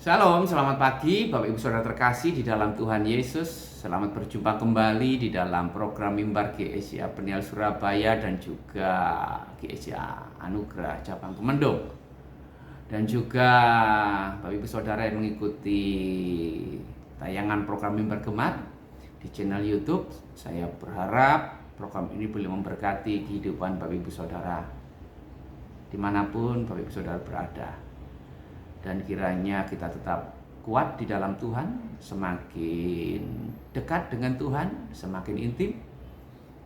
Shalom, selamat pagi Bapak Ibu Saudara terkasih di dalam Tuhan Yesus. Selamat berjumpa kembali di dalam program Mimbar GSIA Peniel Surabaya dan juga GSIA Anugerah Cabang Kemendung. Dan juga Bapak Ibu Saudara yang mengikuti tayangan program Mimbar Gemar di channel YouTube. Saya berharap program ini boleh memberkati kehidupan Bapak Ibu Saudara dimanapun Bapak Ibu Saudara berada. Dan kiranya kita tetap kuat di dalam Tuhan, semakin dekat dengan Tuhan, semakin intim,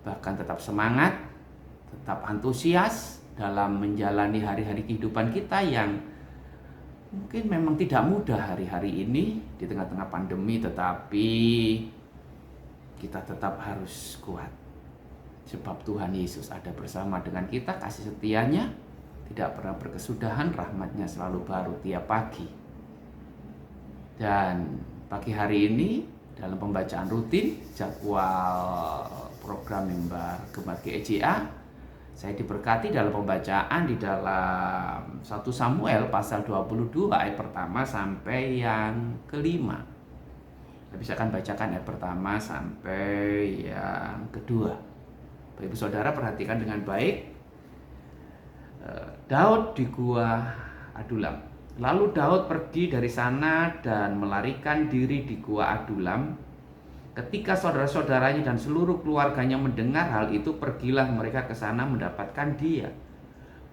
bahkan tetap semangat, tetap antusias dalam menjalani hari-hari kehidupan kita yang mungkin memang tidak mudah hari-hari ini di tengah-tengah pandemi, tetapi kita tetap harus kuat. Sebab Tuhan Yesus ada bersama dengan kita, kasih setianya tidak pernah berkesudahan, rahmatnya selalu baru tiap pagi. Dan pagi hari ini dalam pembacaan rutin jadwal program Mimbar Gemar GSIA, saya diberkati dalam pembacaan di dalam 1 Samuel pasal 22 ayat pertama sampai yang kelima. Saya akan bacakan ayat pertama sampai yang kedua. Bapak Ibu Saudara perhatikan dengan baik. Daud di Gua Adulam. Lalu Daud pergi dari sana dan melarikan diri di Gua Adulam. Ketika saudara-saudaranya dan seluruh keluarganya mendengar hal itu, pergilah mereka ke sana mendapatkan dia.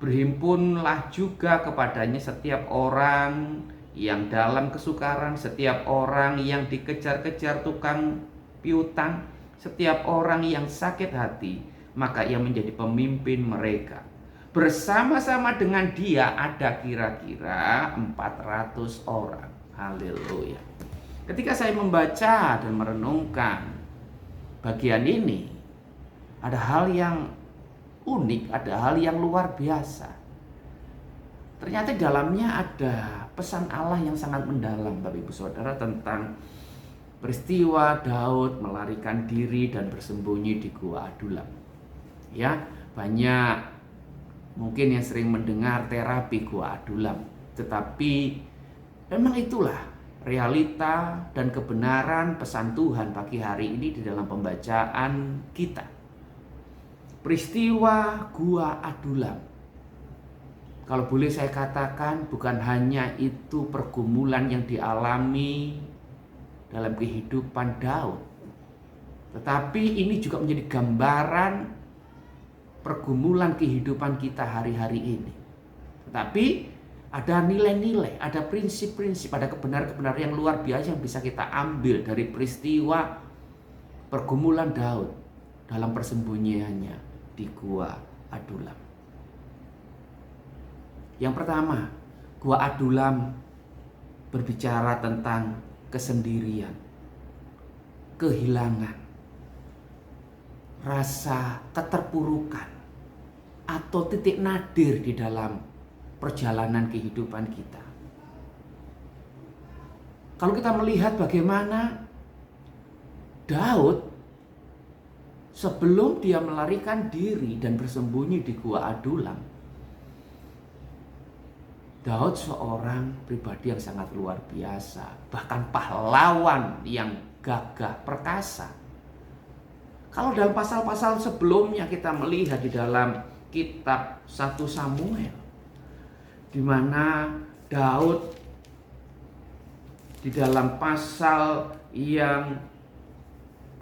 Berhimpunlah juga kepadanya setiap orang yang dalam kesukaran, setiap orang yang dikejar-kejar tukang piutang, setiap orang yang sakit hati, maka ia menjadi pemimpin mereka. Bersama-sama dengan dia ada kira-kira 400 orang. Haleluya. Ketika saya membaca dan merenungkan bagian ini, ada hal yang unik, ada hal yang luar biasa. Ternyata di dalamnya ada pesan Allah yang sangat mendalam, Bapak Ibu Saudara, tentang peristiwa Daud melarikan diri dan bersembunyi di Gua Adulam. Ya, banyak mungkin yang sering mendengar terapi Gua Adulam, tetapi memang itulah realita dan kebenaran pesan Tuhan pagi hari ini di dalam pembacaan kita. Peristiwa Gua Adulam, kalau boleh saya katakan, bukan hanya itu pergumulan yang dialami dalam kehidupan Daud, tetapi ini juga menjadi gambaran pergumulan kehidupan kita hari-hari ini. Tetapi ada nilai-nilai, ada prinsip-prinsip, ada kebenaran-kebenaran yang luar biasa yang bisa kita ambil dari peristiwa pergumulan Daud dalam persembunyiannya di Gua Adulam. Yang pertama, Gua Adulam berbicara tentang kesendirian, kehilangan, rasa keterpurukan, atau titik nadir di dalam perjalanan kehidupan kita. Kalau kita melihat bagaimana Daud sebelum dia melarikan diri dan bersembunyi di Gua Adulam, Daud seorang pribadi yang sangat luar biasa, bahkan pahlawan yang gagah perkasa. Kalau dalam pasal-pasal sebelumnya kita melihat di dalam kitab 1 Samuel, di mana Daud di dalam pasal yang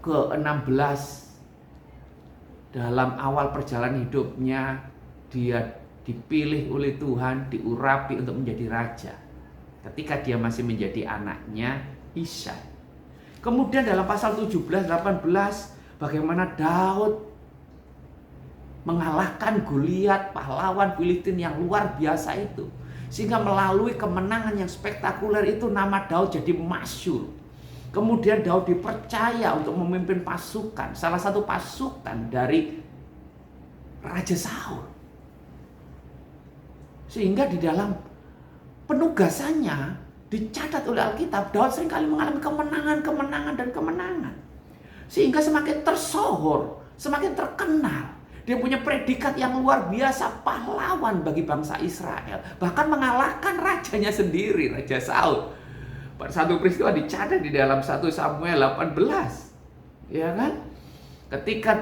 ke-16 dalam awal perjalanan hidupnya, dia dipilih oleh Tuhan, diurapi untuk menjadi raja ketika dia masih menjadi anaknya Isai. Kemudian dalam pasal 17-18 bagaimana Daud mengalahkan Goliat, pahlawan Filistin yang luar biasa itu. Sehingga melalui kemenangan yang spektakuler itu nama Daud jadi masyhur. Kemudian Daud dipercaya untuk memimpin pasukan, salah satu pasukan dari Raja Saul. Sehingga di dalam penugasannya dicatat oleh Alkitab, Daud seringkali mengalami kemenangan. Sehingga semakin tersohor, semakin terkenal. Dia punya predikat yang luar biasa, pahlawan bagi bangsa Israel. Bahkan mengalahkan rajanya sendiri, Raja Saul. Satu peristiwa dicatat di dalam 1 Samuel 18. Ya kan? Ketika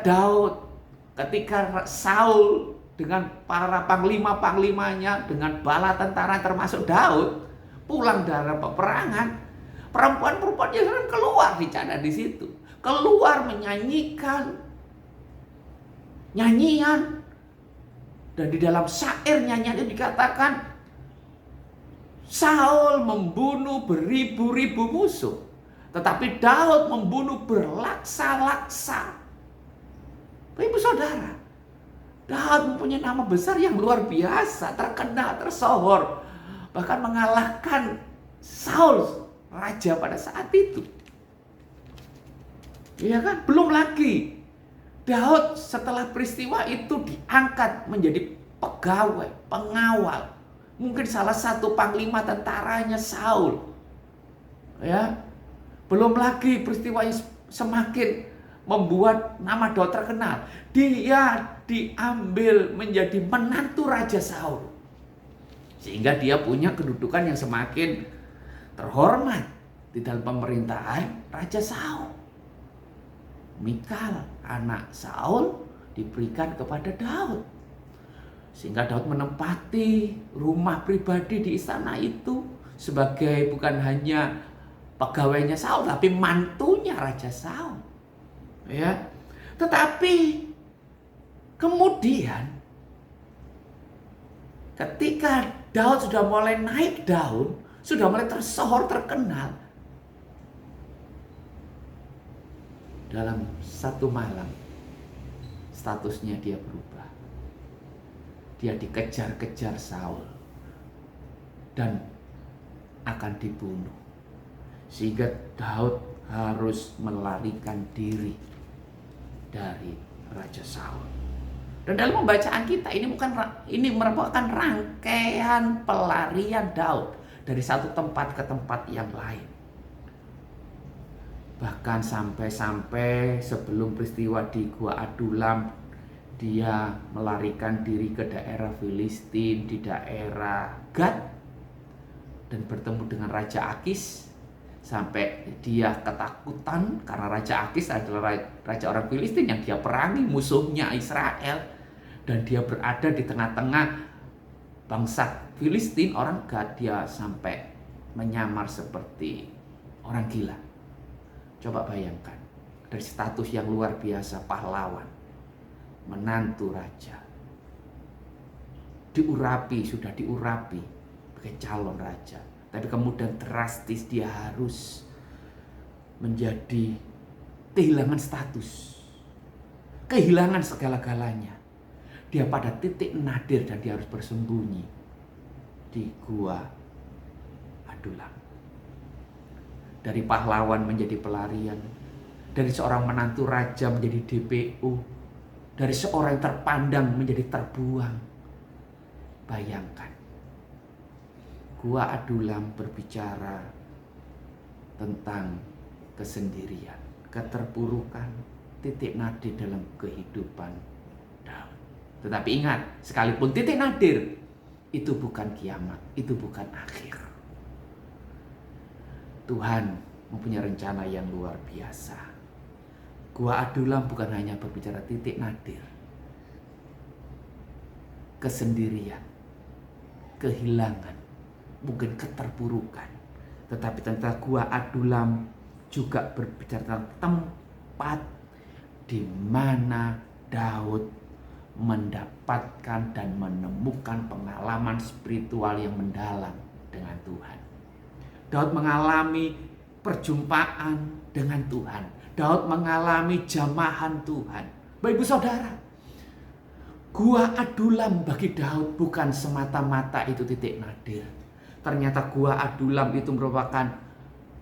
Saul dengan para panglima-panglimanya, dengan bala tentara termasuk Daud, pulang dari peperangan, perempuan-perempuan Israel keluar dicatat di situ. Keluar menyanyikan nyanyian. Dan di dalam syair nyanyian itu dikatakan Saul membunuh beribu-ribu musuh, tetapi Daud membunuh berlaksa-laksa. Ibu saudara, Daud mempunyai nama besar yang luar biasa, terkenal, tersohor, bahkan mengalahkan Saul, raja pada saat itu. Iya kan? Belum lagi Daud setelah peristiwa itu diangkat menjadi pegawai, pengawal, mungkin salah satu panglima tentaranya Saul. Ya. Belum lagi peristiwa yang semakin membuat nama Daud terkenal. Dia diambil menjadi menantu Raja Saul. Sehingga dia punya kedudukan yang semakin terhormat di dalam pemerintahan Raja Saul. Mikal, anak Saul, diberikan kepada Daud. Sehingga Daud menempati rumah pribadi di istana itu sebagai bukan hanya pegawainya Saul, tapi mantunya Raja Saul. Ya. Tetapi kemudian ketika Daud sudah mulai naik daun, sudah mulai tersohor, terkenal, dalam satu malam statusnya dia berubah. Dia dikejar-kejar Saul dan akan dibunuh. Sehingga Daud harus melarikan diri dari Raja Saul. Dan dalam pembacaan kita ini merupakan rangkaian pelarian Daud dari satu tempat ke tempat yang lain. Bahkan sampai sebelum peristiwa di Gua Adulam, dia melarikan diri ke daerah Filistin, di daerah Gad, dan bertemu dengan Raja Akis. Sampai dia ketakutan karena Raja Akis adalah raja orang Filistin yang dia perangi, musuhnya Israel. Dan dia berada di tengah-tengah bangsa Filistin, orang Gad. Dia sampai menyamar seperti orang gila. Coba bayangkan, dari status yang luar biasa, pahlawan, menantu raja, sudah diurapi sebagai calon raja, tapi kemudian drastis dia harus menjadi kehilangan status, kehilangan segala-galanya. Dia pada titik nadir dan dia harus bersembunyi di Gua Adulam. Dari pahlawan menjadi pelarian, dari seorang menantu raja menjadi DPO, dari seorang yang terpandang menjadi terbuang. Bayangkan, Gua Adulam berbicara tentang kesendirian, keterpurukan, titik nadir dalam kehidupan Daud. Tetapi ingat, sekalipun titik nadir, itu bukan kiamat, itu bukan akhir. Tuhan mempunyai rencana yang luar biasa. Gua Adulam bukan hanya berbicara titik nadir, kesendirian, kehilangan, mungkin keterpurukan. Tetapi tentang Gua Adulam juga berbicara tentang tempat di mana Daud mendapatkan dan menemukan pengalaman spiritual yang mendalam dengan Tuhan. Daud mengalami perjumpaan dengan Tuhan. Daud mengalami jamahan Tuhan. Bapak Ibu Saudara, Gua Adulam bagi Daud bukan semata-mata itu titik nadir. Ternyata Gua Adulam itu merupakan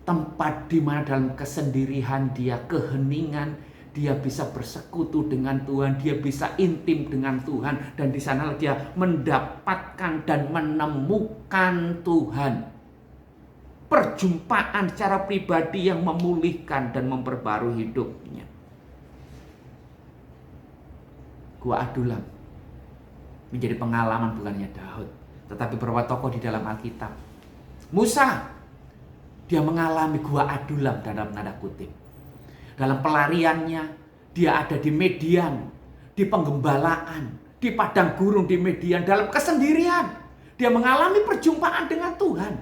tempat di mana dalam kesendirian dia, keheningan, dia bisa bersekutu dengan Tuhan, dia bisa intim dengan Tuhan, dan di sana dia mendapatkan dan menemukan Tuhan. Perjumpaan secara pribadi yang memulihkan dan memperbarui hidupnya. Gua Adulam menjadi pengalaman bukannya Daud, tetapi beberapa tokoh di dalam Alkitab. Musa Dia mengalami gua adulam dalam tanda kutip. Dalam pelariannya, dia ada di Median, di penggembalaan, di padang gurun di Median, dalam kesendirian. Dia mengalami perjumpaan dengan Tuhan.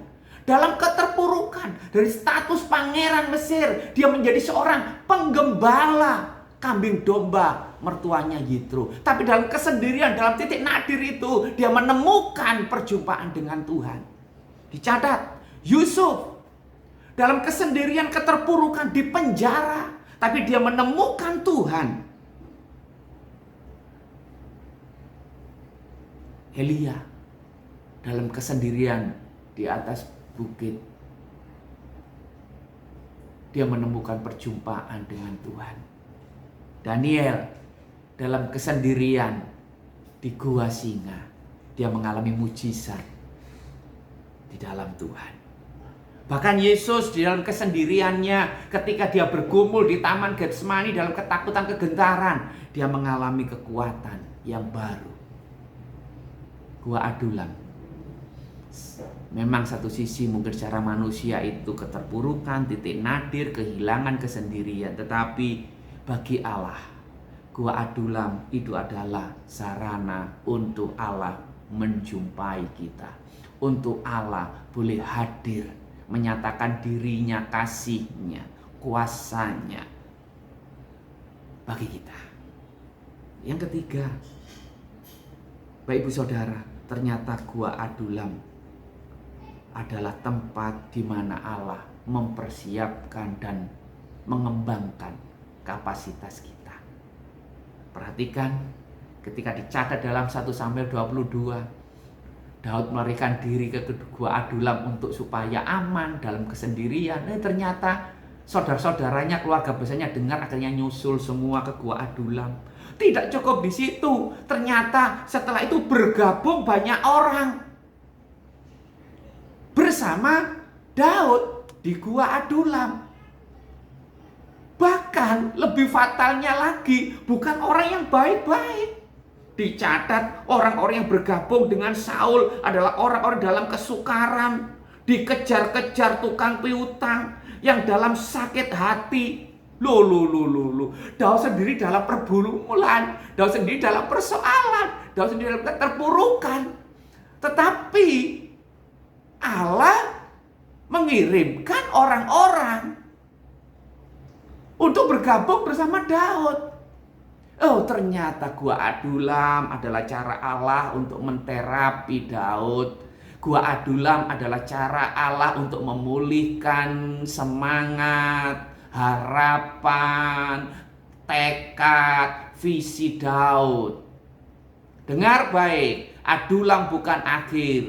Dalam keterpurukan, dari status pangeran Mesir, dia menjadi seorang penggembala kambing domba mertuanya Yitro. Tapi dalam kesendirian, dalam titik nadir itu, dia menemukan perjumpaan dengan Tuhan. Dicatat, Yusuf dalam kesendirian keterpurukan di penjara, tapi dia menemukan Tuhan. Elia dalam kesendirian di atas bukit, dia menemukan perjumpaan dengan Tuhan. Daniel dalam kesendirian di gua singa, dia mengalami mujizat di dalam Tuhan. Bahkan Yesus di dalam kesendiriannya, ketika dia bergumul di Taman Getsemani dalam ketakutan kegentaran, dia mengalami kekuatan yang baru. Gua Adulam. Memang satu sisi mungkin secara manusia itu keterpurukan, titik nadir, kehilangan, kesendirian. Tetapi bagi Allah, gua Adulam itu adalah sarana untuk Allah menjumpai kita. Untuk Allah boleh hadir, menyatakan dirinya, kasihnya, kuasanya bagi kita. Yang ketiga, Bapak Ibu Saudara, ternyata gua Adulam adalah tempat di mana Allah mempersiapkan dan mengembangkan kapasitas kita. Perhatikan ketika dicatat dalam 1 Samuel 22, Daud melarikan diri ke gua Adulam untuk supaya aman dalam kesendirian. Ternyata saudara-saudaranya, keluarga besarnya dengar, akhirnya nyusul semua ke gua Adulam. Tidak cukup di situ, ternyata setelah itu bergabung banyak orang bersama Daud di gua Adulam. Bahkan lebih fatalnya lagi, bukan orang yang baik-baik. Dicatat orang-orang yang bergabung dengan Saul adalah orang-orang dalam kesukaran, dikejar-kejar tukang piutang, yang dalam sakit hati. Daud sendiri dalam pergumulan, Daud sendiri dalam persoalan, Daud sendiri dalam keterpurukan. Tetapi Allah mengirimkan orang-orang untuk bergabung bersama Daud. Oh, ternyata gua Adulam adalah cara Allah untuk menterapi Daud. Gua Adulam adalah cara Allah untuk memulihkan semangat, harapan, tekad, visi Daud. Dengar baik, Adulam bukan akhir.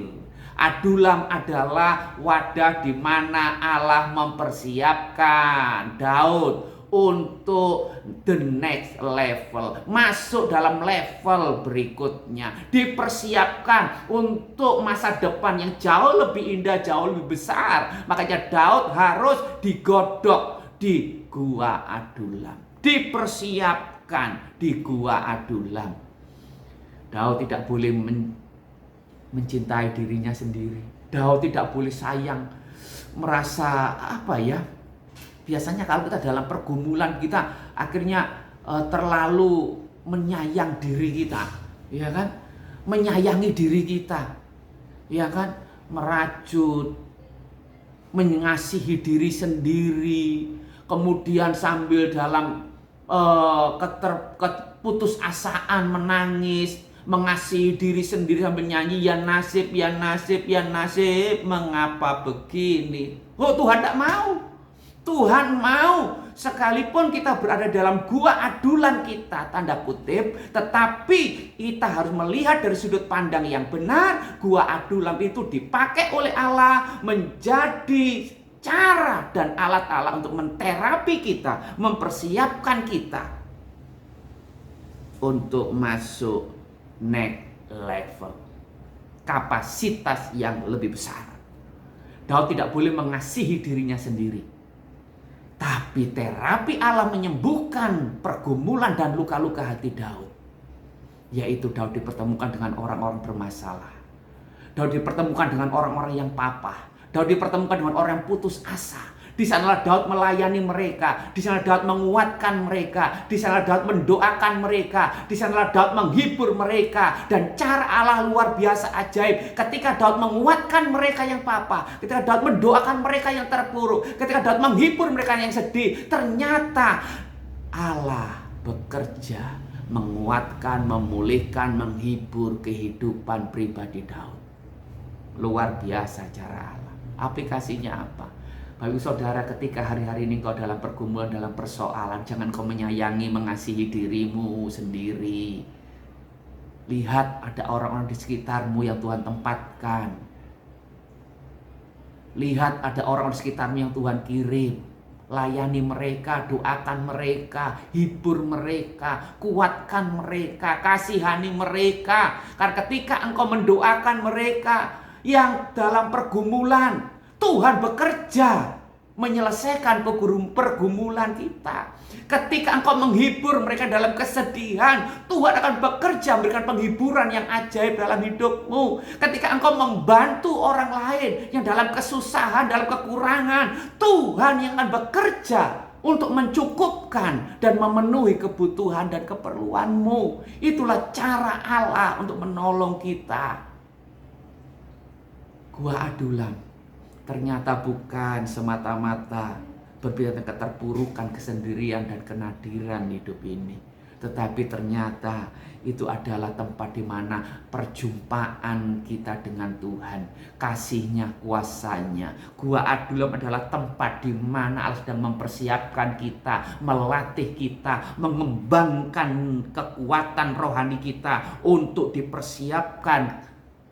Adulam adalah wadah di mana Allah mempersiapkan Daud untuk the next level, masuk dalam level berikutnya, dipersiapkan untuk masa depan yang jauh lebih indah, jauh lebih besar. Makanya Daud harus digodok di gua Adulam, dipersiapkan di gua Adulam. Daud tidak boleh mencintai dirinya sendiri. Daud tidak boleh sayang, merasa biasanya kalau kita dalam pergumulan, kita akhirnya terlalu menyayang diri kita, ya kan? Menyayangi diri kita, ya kan? Merajut, mengasihi diri sendiri, kemudian sambil dalam keputusasaan menangis, mengasihi diri sendiri sambil nyanyi, ya nasib, ya nasib, ya nasib, mengapa begini? Oh, Tuhan tidak mau. Tuhan mau sekalipun kita berada dalam gua adulan kita, tanda kutip, tetapi kita harus melihat dari sudut pandang yang benar. Gua adulan itu dipakai oleh Allah menjadi cara dan alat Allah untuk menterapi kita, mempersiapkan kita untuk masuk next level, kapasitas yang lebih besar. Daud tidak boleh mengasihi dirinya sendiri. Tapi terapi Allah menyembuhkan pergumulan dan luka-luka hati Daud. Yaitu Daud dipertemukan dengan orang-orang bermasalah. Daud dipertemukan dengan orang-orang yang papa. Daud dipertemukan dengan orang yang putus asa. Di sanalah Daud melayani mereka, di sana Daud menguatkan mereka, di sana Daud mendoakan mereka, di sanalah Daud menghibur mereka. Dan cara Allah luar biasa ajaib. Ketika Daud menguatkan mereka yang papa, ketika Daud mendoakan mereka yang terpuruk, ketika Daud menghibur mereka yang sedih, ternyata Allah bekerja menguatkan, memulihkan, menghibur kehidupan pribadi Daud. Luar biasa cara Allah. Aplikasinya apa? Bapak saudara, ketika hari-hari ini kau dalam pergumulan, dalam persoalan, jangan kau menyayangi, mengasihi dirimu sendiri. Lihat ada orang-orang di sekitarmu yang Tuhan tempatkan. Lihat ada orang di sekitarmu yang Tuhan kirim. Layani mereka, doakan mereka, hibur mereka, kuatkan mereka, kasihani mereka. Karena ketika engkau mendoakan mereka yang dalam pergumulan, Tuhan bekerja menyelesaikan pergumulan kita. Ketika engkau menghibur mereka dalam kesedihan, Tuhan akan bekerja memberikan penghiburan yang ajaib dalam hidupmu. Ketika engkau membantu orang lain yang dalam kesusahan, dalam kekurangan, Tuhan yang akan bekerja untuk mencukupkan dan memenuhi kebutuhan dan keperluanmu. Itulah cara Allah untuk menolong kita. Gua Adulam ternyata bukan semata-mata berbicara tentang keterpurukan, kesendirian, dan kenadiran hidup ini. Tetapi ternyata itu adalah tempat di mana perjumpaan kita dengan Tuhan, kasihnya, kuasanya. Gua Adulam adalah tempat di mana Allah sedang mempersiapkan kita, melatih kita, mengembangkan kekuatan rohani kita untuk dipersiapkan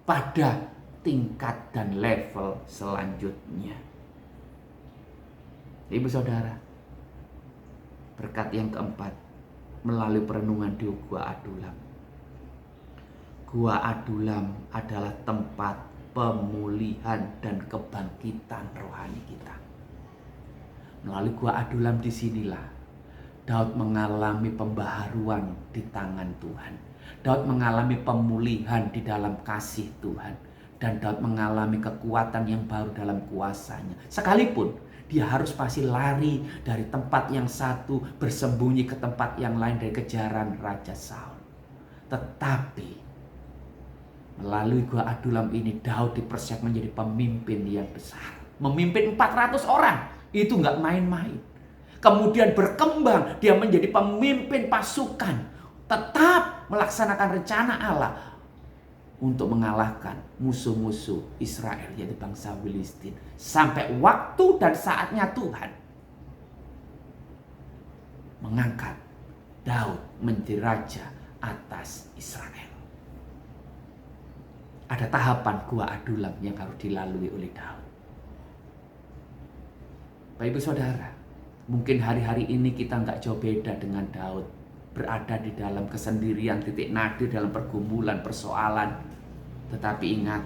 pada tingkat dan level selanjutnya. Ibu saudara, berkat yang keempat melalui perenungan di Gua Adulam. Gua Adulam adalah tempat pemulihan dan kebangkitan rohani kita. Melalui Gua Adulam disinilah Daud mengalami pembaharuan di tangan Tuhan. Daud mengalami pemulihan di dalam kasih Tuhan. Dan Daud mengalami kekuatan yang baru dalam kuasanya. Sekalipun dia harus pasti lari dari tempat yang satu, bersembunyi ke tempat yang lain dari kejaran Raja Saul. Tetapi melalui Gua Adulam ini Daud dipersiapkan menjadi pemimpin yang besar. Memimpin 400 orang, itu nggak main-main. Kemudian berkembang, dia menjadi pemimpin pasukan. Tetap melaksanakan rencana Allah untuk mengalahkan musuh-musuh Israel, yaitu bangsa Filistin. Sampai waktu dan saatnya Tuhan mengangkat Daud menjadi raja atas Israel. Ada tahapan Gua Adulam yang harus dilalui oleh Daud. Bapak Ibu Saudara, mungkin hari-hari ini kita nggak jauh beda dengan Daud. Berada di dalam kesendirian, titik nadir dalam pergumulan, persoalan. Tetapi ingat,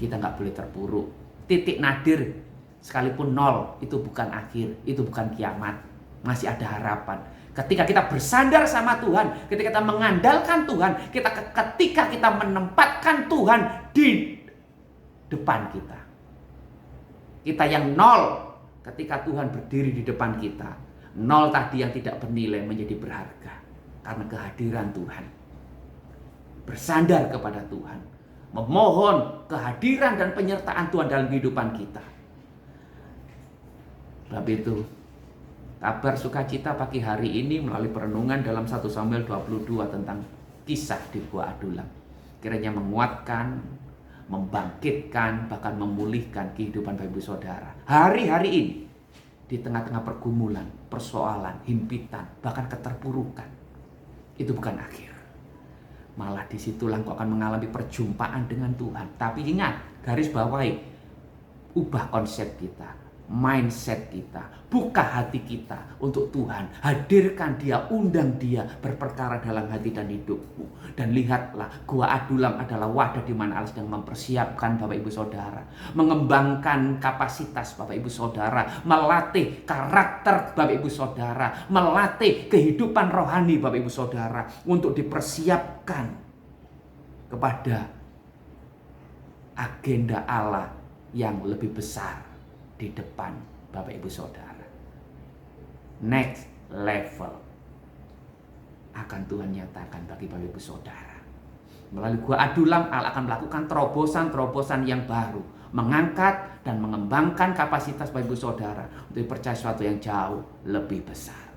kita nggak boleh terpuruk. Titik nadir sekalipun 0 itu bukan akhir, itu bukan kiamat. Masih ada harapan. Ketika kita bersandar sama Tuhan, ketika kita mengandalkan Tuhan, ketika kita menempatkan Tuhan di depan kita. Kita yang 0, ketika Tuhan berdiri di depan kita, 0 tadi yang tidak bernilai menjadi berharga. Karena kehadiran Tuhan. Bersandar kepada Tuhan. Memohon kehadiran dan penyertaan Tuhan dalam kehidupan kita. Sebab itu, kabar sukacita pagi hari ini melalui perenungan dalam 1 Samuel 22 tentang kisah di Gua Adulam. Kiranya menguatkan, membangkitkan, bahkan memulihkan kehidupan Bapak Ibu Saudara. Hari-hari ini, di tengah-tengah pergumulan, persoalan, himpitan, bahkan keterpurukan. Itu bukan akhir. Malah disitulah engkau akan mengalami perjumpaan dengan Tuhan. Tapi ingat, garis bawahi, ubah konsep kita, mindset kita, buka hati kita untuk Tuhan. Hadirkan Dia, undang Dia berperkara dalam hati dan hidupmu. Dan lihatlah, Gua Adulam adalah wadah di mana Allah sedang mempersiapkan Bapak Ibu Saudara, mengembangkan kapasitas Bapak Ibu Saudara, melatih karakter Bapak Ibu Saudara, melatih kehidupan rohani Bapak Ibu Saudara untuk dipersiapkan kepada agenda Allah yang lebih besar di depan Bapak Ibu Saudara. Next level akan Tuhan nyatakan bagi Bapak Ibu Saudara. Melalui Gua Adulam, Allah akan melakukan terobosan-terobosan yang baru, mengangkat dan mengembangkan kapasitas Bapak Ibu Saudara untuk percaya sesuatu yang jauh lebih besar.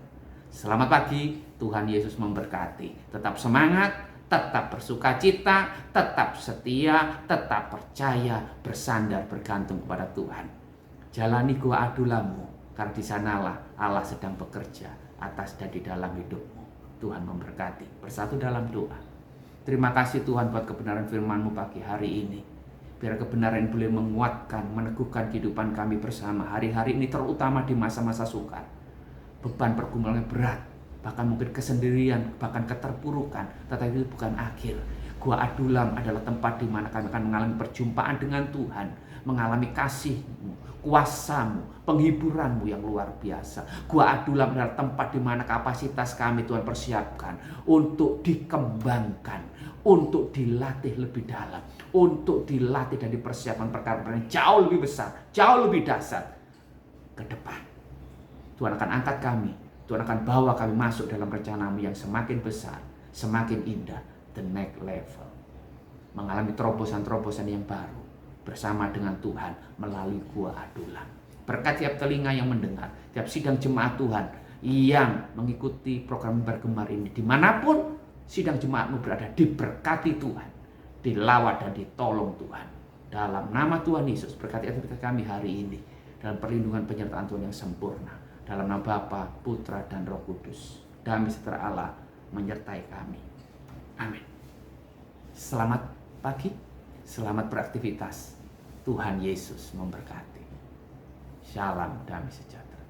Selamat pagi, Tuhan Yesus memberkati. Tetap semangat, tetap bersukacita, tetap setia, tetap percaya, bersandar, bergantung kepada Tuhan. Jalani Gua Adulammu, karena di sanalah Allah sedang bekerja atas dan di dalam hidupmu. Tuhan memberkati. Bersatu dalam doa. Terima kasih Tuhan buat kebenaran firman-Mu pagi hari ini. Biar kebenaran boleh menguatkan, meneguhkan kehidupan kami bersama hari-hari ini, terutama di masa-masa sukar. Beban pergumulannya berat, bahkan mungkin kesendirian, bahkan keterpurukan, tetapi itu bukan akhir. Gua Adulam adalah tempat di mana kami akan mengalami perjumpaan dengan Tuhan, mengalami kasih-Mu, kuasa-Mu, penghiburan-Mu yang luar biasa. Gua Adulam adalah tempat di mana kapasitas kami Tuhan persiapkan untuk dikembangkan, untuk dilatih lebih dalam, untuk dilatih dan dipersiapkan perkara-perkara yang jauh lebih besar, jauh lebih dahsyat ke depan. Tuhan akan angkat kami, Tuhan akan bawa kami masuk dalam rencana-Mu yang semakin besar, semakin indah, the next level. Mengalami terobosan-terobosan yang baru bersama dengan Tuhan melalui Gua Adulam. Berkat tiap telinga yang mendengar, tiap sidang jemaat Tuhan yang mengikuti program Bergemar ini, dimanapun sidang jemaat-Mu berada, diberkati Tuhan, dilawat dan ditolong Tuhan. Dalam nama Tuhan Yesus, berkati aktivitas kami hari ini, dalam perlindungan penyertaan Tuhan yang sempurna. Dalam nama Bapa, Putra, dan Roh Kudus. Damai sejahtera Allah menyertai kami. Amin. Selamat pagi, selamat beraktivitas. Tuhan Yesus memberkati. Shalom, damai sejahtera.